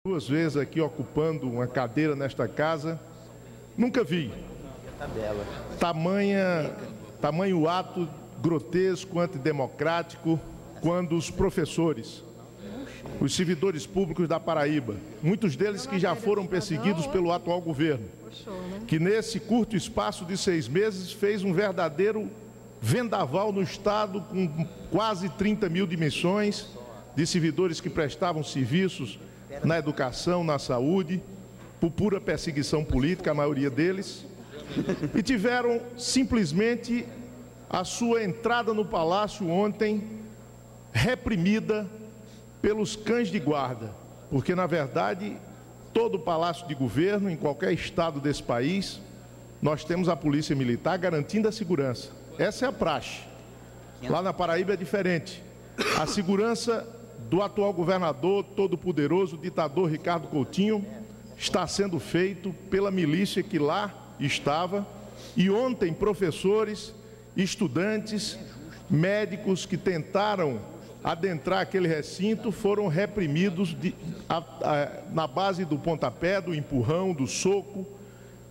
Duas vezes aqui ocupando uma cadeira nesta casa, nunca vi tamanho ato grotesco, antidemocrático, quando os professores, os servidores públicos da Paraíba, muitos deles que já foram perseguidos pelo atual governo, que nesse curto espaço de 6 meses fez um verdadeiro vendaval no Estado, com quase 30 mil demissões de servidores que prestavam serviços na educação, na saúde, por pura perseguição política, a maioria deles, e tiveram simplesmente a sua entrada no Palácio ontem reprimida pelos cães de guarda, porque, na verdade, todo o Palácio de Governo, em qualquer estado desse país, nós temos a Polícia Militar garantindo a segurança. Essa é a praxe. Lá na Paraíba é diferente. A segurança do atual governador todo-poderoso, ditador Ricardo Coutinho, está sendo feito pela milícia que lá estava, e ontem professores, estudantes, médicos que tentaram adentrar aquele recinto foram reprimidos na base do pontapé, do empurrão, do soco.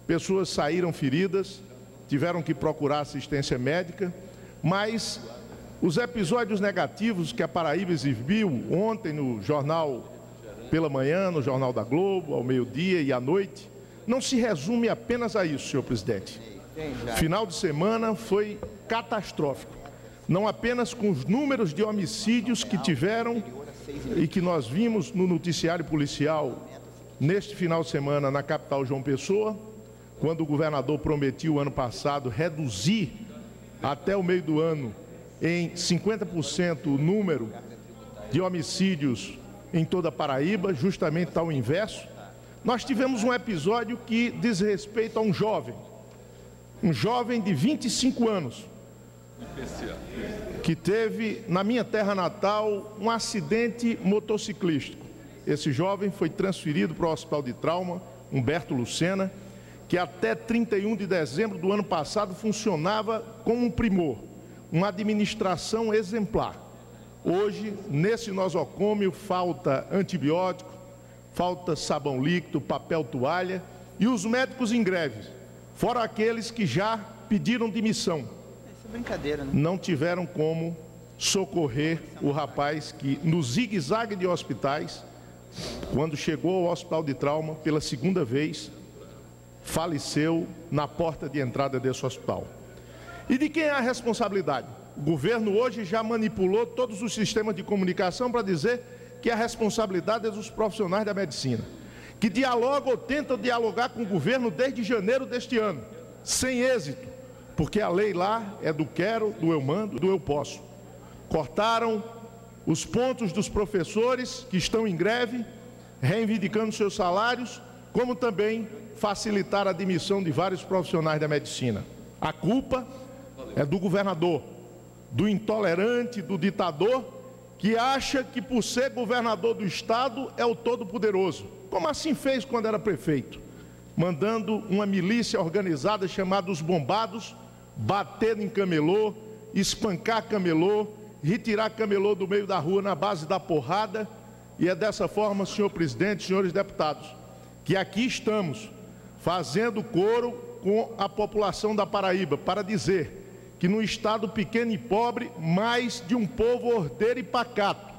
Pessoas saíram feridas, tiveram que procurar assistência médica, mas os episódios negativos que a Paraíba exibiu ontem no jornal pela manhã, no Jornal da Globo, ao meio-dia e à noite, não se resume apenas a isso, senhor presidente. Final de semana foi catastrófico, não apenas com os números de homicídios que tiveram e que nós vimos no noticiário policial neste final de semana na capital João Pessoa, quando o governador prometiu ano passado reduzir até o meio do ano em 50% o número de homicídios em toda a Paraíba, justamente ao inverso. Nós tivemos um episódio que diz respeito a um jovem de 25 anos, que teve, na minha terra natal, um acidente motociclístico. Esse jovem foi transferido para o Hospital de Trauma, Humberto Lucena, que até 31 de dezembro do ano passado funcionava como um primor, uma administração exemplar. Hoje, nesse nosocômio, falta antibiótico, falta sabão líquido, papel toalha, e os médicos em greve, fora aqueles que já pediram demissão. Isso é brincadeira, né? Não tiveram como socorrer o rapaz que, no zigue-zague de hospitais, quando chegou ao Hospital de Trauma, pela segunda vez, faleceu na porta de entrada desse hospital. E de quem é a responsabilidade? O governo hoje já manipulou todos os sistemas de comunicação para dizer que a responsabilidade é dos profissionais da medicina, que dialogam ou tentam dialogar com o governo desde janeiro deste ano, sem êxito, porque a lei lá é do quero, do eu mando, do eu posso. Cortaram os pontos dos professores que estão em greve, reivindicando seus salários, como também facilitar a admissão de vários profissionais da medicina. A culpa é do governador, do intolerante, do ditador, que acha que por ser governador do estado é o todo-poderoso, como assim fez quando era prefeito, mandando uma milícia organizada chamada os Bombados bater em camelô, espancar camelô, retirar camelô do meio da rua na base da porrada. E é dessa forma, senhor presidente, senhores deputados, que aqui estamos fazendo coro com a população da Paraíba para dizer que no estado pequeno e pobre, mais de um povo ordeiro e pacato,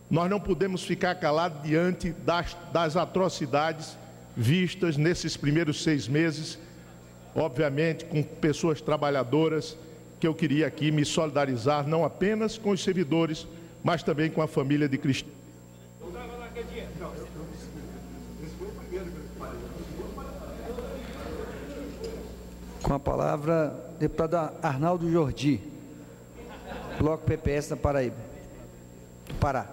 nós não podemos ficar calados diante das atrocidades vistas nesses primeiros 6 meses, obviamente com pessoas trabalhadoras, que eu queria aqui me solidarizar não apenas com os servidores, mas também com a família de Cristina. Com a palavra, deputado Arnaldo Jordi, Bloco PPS da Paraíba. Pará.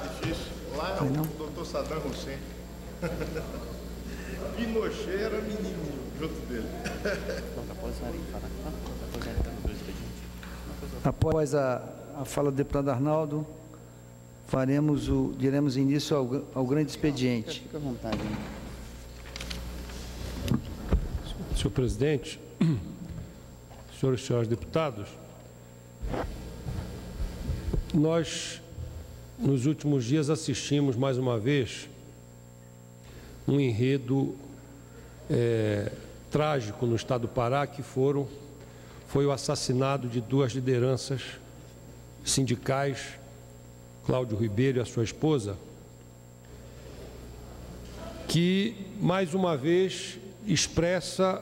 Difícil. Lá é o doutor Saddam Hussein. Pinochet era menininho junto dele. Após a fala do deputado Arnaldo, diremos início ao grande expediente. Fica à vontade. Hein? Senhor presidente, senhores e senhoras deputados, Nós, nos últimos dias, assistimos mais uma vez um enredo trágico no estado do Pará, que foi o assassinato de duas lideranças sindicais, Cláudio Ribeiro e a sua esposa, que, mais uma vez, expressa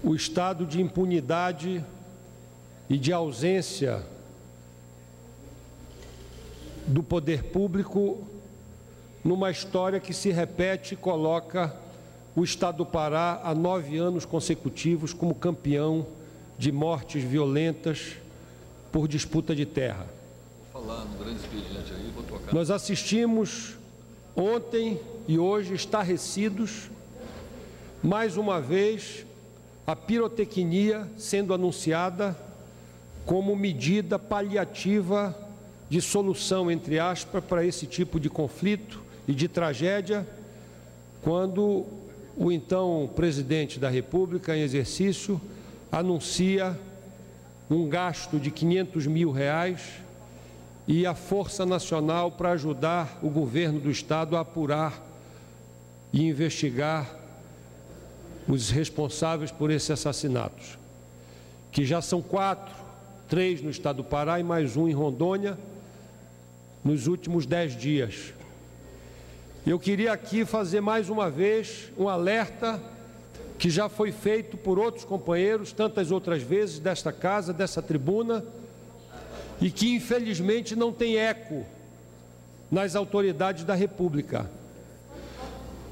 o estado de impunidade e de ausência do poder público numa história que se repete e coloca o estado do Pará há 9 anos consecutivos como campeão de mortes violentas por disputa de terra. Nós assistimos ontem e hoje, estarrecidos, mais uma vez, a pirotecnia sendo anunciada como medida paliativa de solução, entre aspas, para esse tipo de conflito e de tragédia, quando o então presidente da República, em exercício, anuncia um gasto de R$500 mil e a Força Nacional para ajudar o governo do Estado a apurar e investigar os responsáveis por esses assassinatos, que já são 4, 3 no estado do Pará e mais um em Rondônia, nos últimos 10 dias. Eu queria aqui fazer mais uma vez um alerta que já foi feito por outros companheiros, tantas outras vezes, desta casa, dessa tribuna, e que infelizmente não tem eco nas autoridades da República.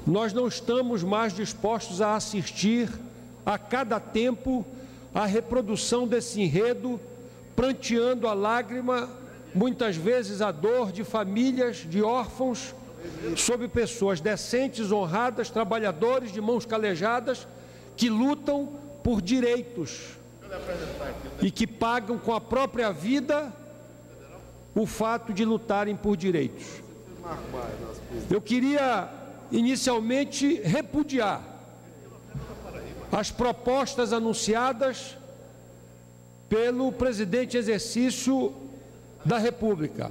Nós não estamos mais dispostos a assistir a cada tempo a reprodução desse enredo, pranteando a lágrima, muitas vezes a dor de famílias, de órfãos, sobre pessoas decentes, honradas, trabalhadores, de mãos calejadas, que lutam por direitos e que pagam com a própria vida o fato de lutarem por direitos. Eu queria inicialmente repudiar as propostas anunciadas pelo presidente em exercício da República,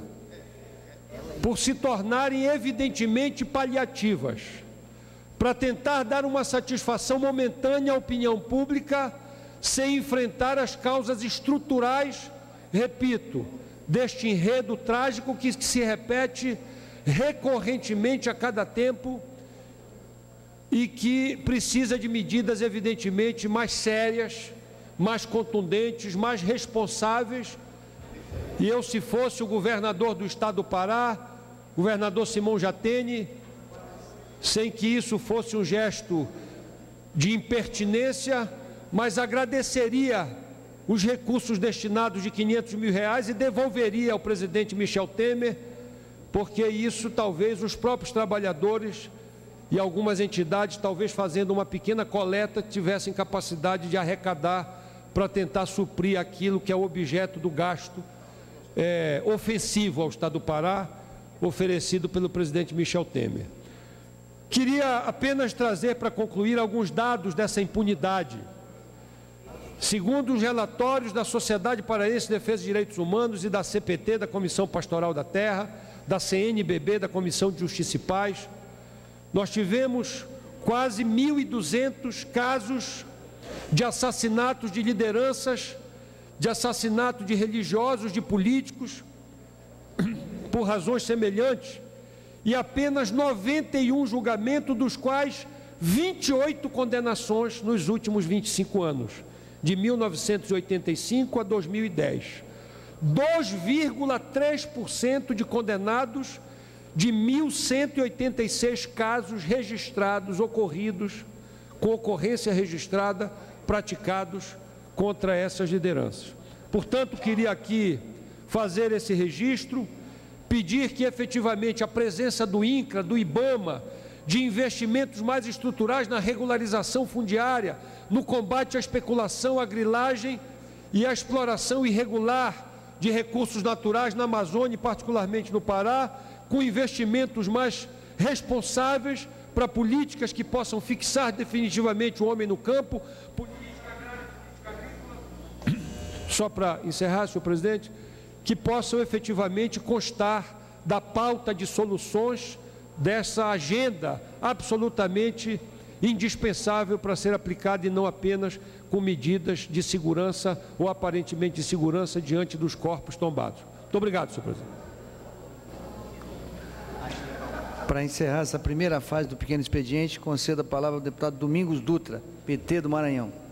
por se tornarem evidentemente paliativas, para tentar dar uma satisfação momentânea à opinião pública, sem enfrentar as causas estruturais, repito, deste enredo trágico que se repete recorrentemente a cada tempo e que precisa de medidas evidentemente mais sérias, mais contundentes, mais responsáveis. E eu, se fosse o governador do estado do Pará, governador Simão Jatene, sem que isso fosse um gesto de impertinência, mas agradeceria os recursos destinados de R$500 mil e devolveria ao presidente Michel Temer, porque isso talvez os próprios trabalhadores e algumas entidades, talvez fazendo uma pequena coleta, tivessem capacidade de arrecadar para tentar suprir aquilo que é o objeto do gasto ofensivo ao estado do Pará, oferecido pelo presidente Michel Temer. Queria apenas trazer para concluir alguns dados dessa impunidade. Segundo os relatórios da Sociedade Paraense de Defesa de Direitos Humanos e da CPT, da Comissão Pastoral da Terra, da CNBB, da Comissão de Justiça e Paz, nós tivemos quase 1.200 casos de assassinatos de lideranças, de assassinato de religiosos, de políticos, por razões semelhantes, e apenas 91 julgamentos, dos quais 28 condenações nos últimos 25 anos, de 1985 a 2010. 2,3% de condenados de 1.186 casos registrados, ocorridos, com ocorrência registrada, praticados contra essas lideranças. Portanto, queria aqui fazer esse registro, pedir que efetivamente a presença do INCRA, do IBAMA, de investimentos mais estruturais na regularização fundiária, no combate à especulação, à grilagem e à exploração irregular de recursos naturais na Amazônia, e particularmente no Pará, com investimentos mais responsáveis para políticas que possam fixar definitivamente o homem no campo, só para encerrar, senhor presidente, que possam efetivamente constar da pauta de soluções dessa agenda absolutamente indispensável para ser aplicada e não apenas com medidas de segurança ou aparentemente de segurança diante dos corpos tombados. Muito obrigado, senhor presidente. Para encerrar essa primeira fase do pequeno expediente, concedo a palavra ao deputado Domingos Dutra, PT do Maranhão.